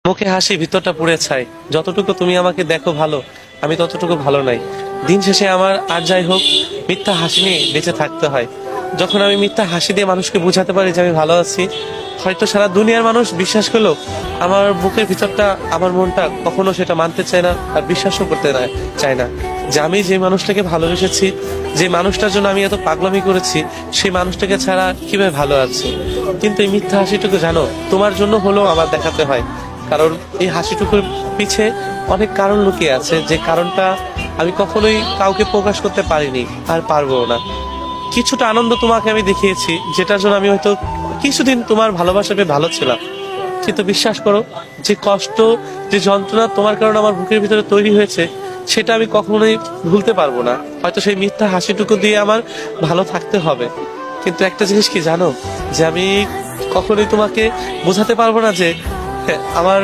মুখে হাসি ভিতরটা পুড়ে ছাই। যতটুকু তুমি আমাকে দেখো ভালো, আমি ততটুকু ভালো নাই। দিন শেষে আমার আর যাই হোক মিথ্যা হাসি নিয়ে বেঁচে থাকতে হয়। যখন আমি মিথ্যা হাসি দিয়ে মানুষকে বোঝাতে পারি যে আমি ভালো আছি, হয়তো সারা দুনিয়ার মানুষ বিশ্বাস করলেও আমার বুকের ভিতরটা, আমার মনটা কখনো সেটা মানতে চায় না আর বিশ্বাসও করতে চায় না যে আমি যে মানুষটাকে ভালোবেসেছি, যে মানুষটার জন্য আমি এত পাগলামি করেছি, সেই মানুষটাকে ছাড়া কিভাবে ভালো আছি। কিন্তু এই মিথ্যা হাসিটুকু জানো তোমার জন্য হলেও আমার দেখাতে হয়, কারণ এই হাসিটুকুর পিছে অনেক কারণ লুকিয়ে আছে, যে কারণটা আমি কখনোই কাউকে প্রকাশ করতে পারিনি আর পারবো না। কিছুটা আনন্দ তোমাকে আমি দেখিয়েছি, যেটার জন্য আমি হয়তো কিছুদিন তোমার ভালোবাসা পেয়ে ভালো ছিলাম, কিন্তু বিশ্বাস করো যে কষ্ট, যে যন্ত্রণা তোমার কারণে আমার বুকের ভিতরে তৈরি হয়েছে, সেটা আমি কখনোই ভুলতে পারবো না। হয়তো সেই মিথ্যা হাসিটুকু দিয়ে আমার ভালো থাকতে হবে, কিন্তু একটা জিনিস কি জানো, যে আমি কখনোই তোমাকে বোঝাতে পারবো না যে আমার